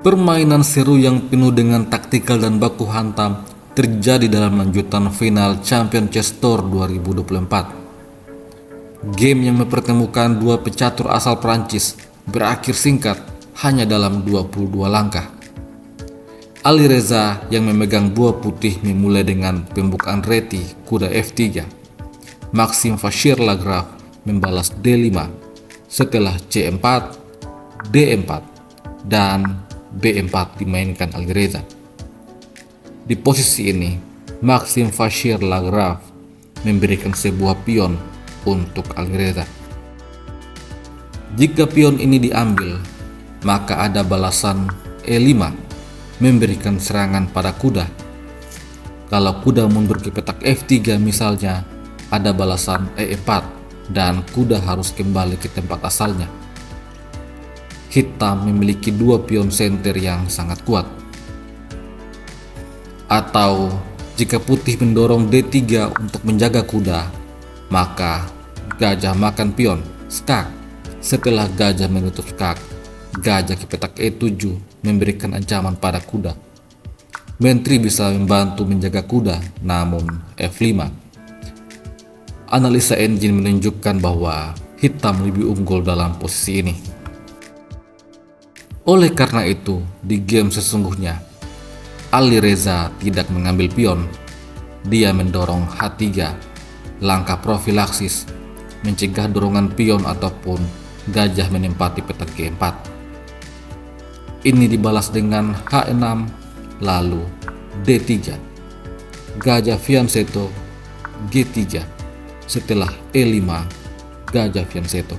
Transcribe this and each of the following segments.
Permainan seru yang penuh dengan taktikal dan baku hantam terjadi dalam lanjutan final Champion Chess Tour 2024. Game yang mempertemukan dua pecatur asal Prancis berakhir singkat hanya dalam 22 langkah. Ali Reza yang memegang buah putih memulai dengan pembukaan reti kuda F3. Maxime Vachier-Lagrave membalas D5 setelah C4, D4, dan B4 dimainkan Ali Reza. Di posisi ini, Maxime Vachier-Lagrave memberikan sebuah pion untuk Ali Reza. Jika pion ini diambil, maka ada balasan E5 memberikan serangan pada kuda. Kalau kuda mundur ke petak F3 misalnya, ada balasan E4 dan kuda harus kembali ke tempat asalnya. Hitam memiliki dua pion senter yang sangat kuat. Atau jika putih mendorong D3 untuk menjaga kuda, maka gajah makan pion, skak. Setelah gajah menutup skak, gajah ke petak E7 memberikan ancaman pada kuda. Menteri bisa membantu menjaga kuda, namun F5. Analisa engine menunjukkan bahwa hitam lebih unggul dalam posisi ini. Oleh karena itu, di game sesungguhnya, Ali Reza tidak mengambil pion. Dia mendorong H3, langkah profilaksis, mencegah dorongan pion ataupun gajah menempati petak G4. Ini dibalas dengan H6, lalu D3, gajah fianchetto, G3, setelah E5, gajah fianchetto.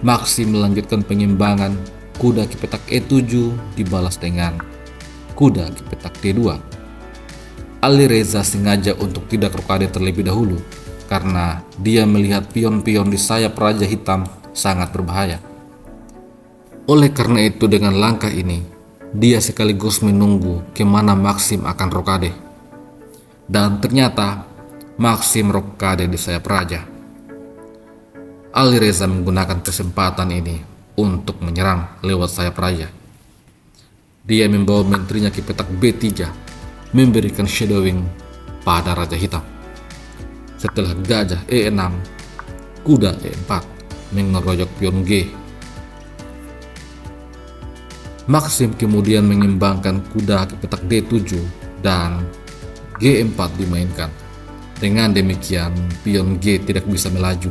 Maxime melanjutkan pengimbangan, kuda ke petak E7 dibalas dengan kuda ke petak D2. Ali Reza sengaja untuk tidak rokade terlebih dahulu karena dia melihat pion-pion di sayap raja hitam sangat berbahaya. Oleh karena itu dengan langkah ini, dia sekaligus menunggu kemana Maxime akan rokade. Dan ternyata Maxime rokade di sayap raja. Ali Reza menggunakan kesempatan ini untuk menyerang lewat sayap raja. Dia membawa menterinya ke petak B3, memberikan shadowing pada raja hitam. Setelah gajah E6, kuda E4 mengeroyok pion G. Maxime kemudian mengimbangkan kuda ke petak D7 dan G4 dimainkan. Dengan demikian, pion G tidak bisa melaju.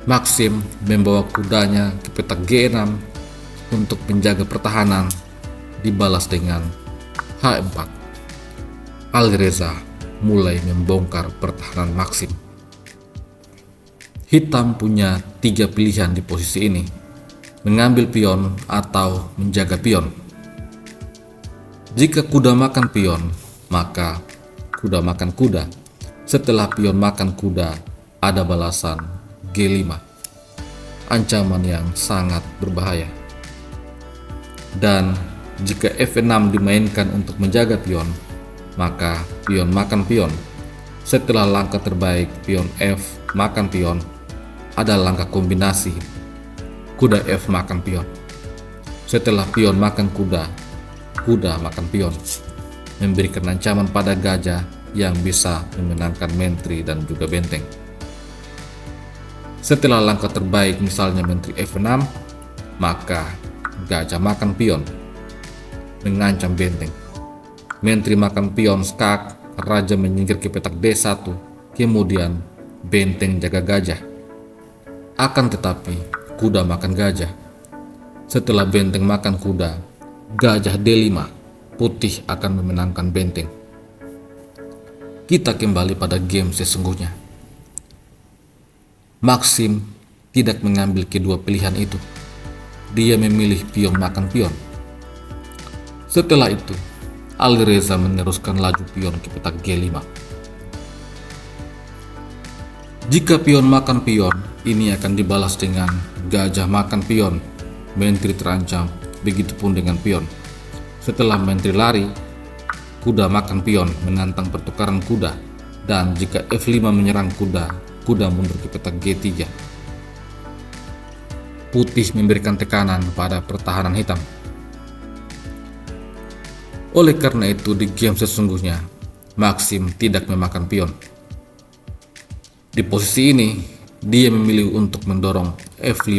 Maxime membawa kudanya ke petak G6 untuk menjaga pertahanan, dibalas dengan H4. Ali Reza mulai membongkar pertahanan Maxime. Hitam punya 3 pilihan di posisi ini, mengambil pion atau menjaga pion. Jika kuda makan pion, maka kuda makan kuda. Setelah pion makan kuda, ada balasan G5, ancaman yang sangat berbahaya. Dan jika F6 dimainkan untuk menjaga pion, maka pion makan pion. Setelah langkah terbaik pion F makan pion, ada langkah kombinasi kuda F makan pion. Setelah pion makan kuda, kuda makan pion, memberikan ancaman pada gajah yang bisa memenangkan menteri dan juga benteng. Setelah langkah terbaik misalnya menteri F6, maka gajah makan pion, mengancam benteng. Menteri makan pion skak, raja menyingkir ke petak D1, kemudian benteng jaga gajah. Akan tetapi, kuda makan gajah. Setelah benteng makan kuda, gajah D5, putih akan memenangkan benteng. Kita kembali pada game sesungguhnya. Maxime tidak mengambil kedua pilihan itu. Dia memilih pion makan pion. Setelah itu, Ali Reza meneruskan laju pion ke petak G5. Jika pion makan pion, ini akan dibalas dengan gajah makan pion. Menteri terancam, begitupun dengan pion. Setelah menteri lari, kuda makan pion menantang pertukaran kuda. Dan jika F5 menyerang kuda, kuda mundur ke petak G3. Putih memberikan tekanan pada pertahanan hitam. Oleh karena itu, di game sesungguhnya, Maxim tidak memakan pion. Di posisi ini, dia memilih untuk mendorong F5,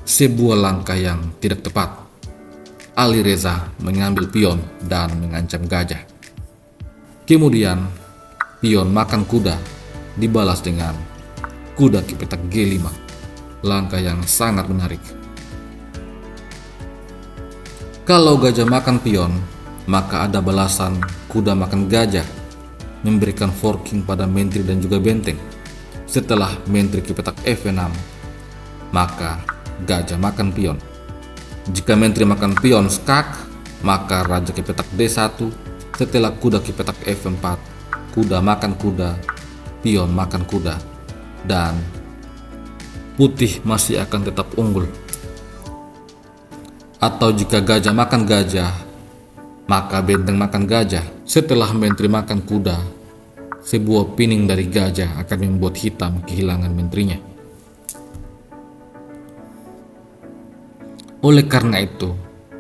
sebuah langkah yang tidak tepat. Alireza mengambil pion dan mengancam gajah. Kemudian, pion makan kuda dibalas dengan kuda ke petak G5, langkah yang sangat menarik. Kalau gajah makan pion, maka ada balasan kuda makan gajah, memberikan forking pada menteri dan juga benteng. Setelah menteri ke petak F6, maka gajah makan pion. Jika menteri makan pion skak, maka raja ke petak D1. Setelah kuda ke petak F4, kuda makan kuda, pion makan kuda, dan putih masih akan tetap unggul. Atau jika gajah makan gajah, maka benteng makan gajah. Setelah menteri makan kuda, sebuah pining dari gajah akan membuat hitam kehilangan menterinya. Oleh karena itu,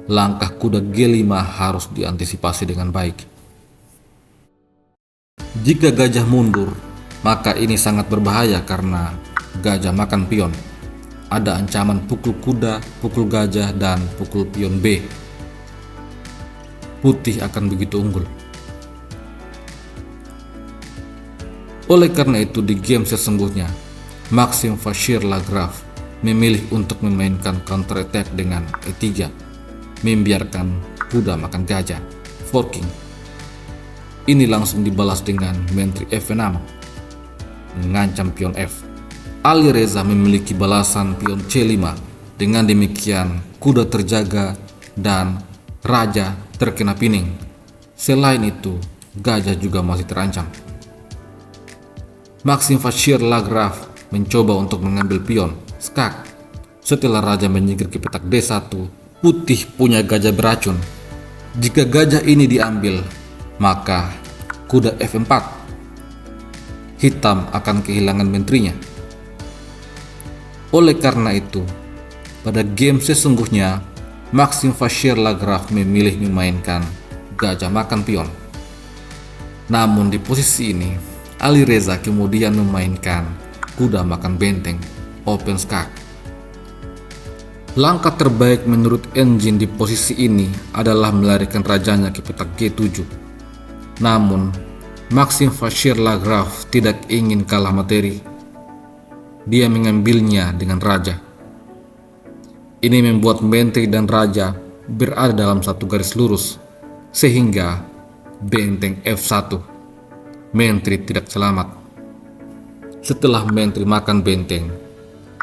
langkah kuda G5 harus diantisipasi dengan baik. Jika gajah mundur, maka ini sangat berbahaya karena gajah makan pion. Ada ancaman pukul kuda, pukul gajah, dan pukul pion B. Putih akan begitu unggul. Oleh karena itu, di game sesungguhnya, Maxim Vachier-Lagrave memilih untuk memainkan counter attack dengan E3, membiarkan kuda makan gajah, forking. Ini langsung dibalas dengan menteri F6, mengancam pion F. Alireza memiliki balasan pion C5. Dengan demikian, kuda terjaga dan raja terkena pining. Selain itu, gajah juga masih terancam. Maxim Vachier-Lagrave mencoba untuk mengambil pion skak. Setelah raja menyingkir ke petak D1, putih punya gajah beracun. Jika gajah ini diambil, maka kuda F4, hitam akan kehilangan menterinya. Oleh karena itu, pada game sesungguhnya, Maxim Vachier-Lagrave memilih memainkan gajah makan pion. Namun di posisi ini, Alireza kemudian memainkan kuda makan benteng, open skak. Langkah terbaik menurut engine di posisi ini adalah melarikan rajanya ke petak G7. Namun, Maxim Vachier-Lagrave tidak ingin kalah materi. Dia mengambilnya dengan raja. Ini membuat menteri dan raja berada dalam satu garis lurus, sehingga benteng F1. Menteri tidak selamat. Setelah menteri makan benteng,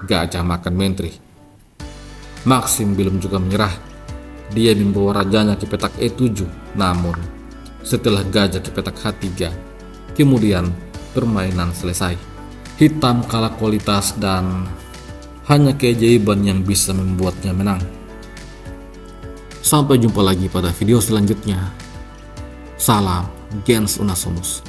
gajah makan menteri. Maxim belum juga menyerah. Dia membawa rajanya ke petak E7, namun setelah gajah ke petak H3, kemudian permainan selesai. Hitam kalah kualitas dan hanya keajaiban yang bisa membuatnya menang. Sampai jumpa lagi pada video selanjutnya. Salam Gens Unasumus.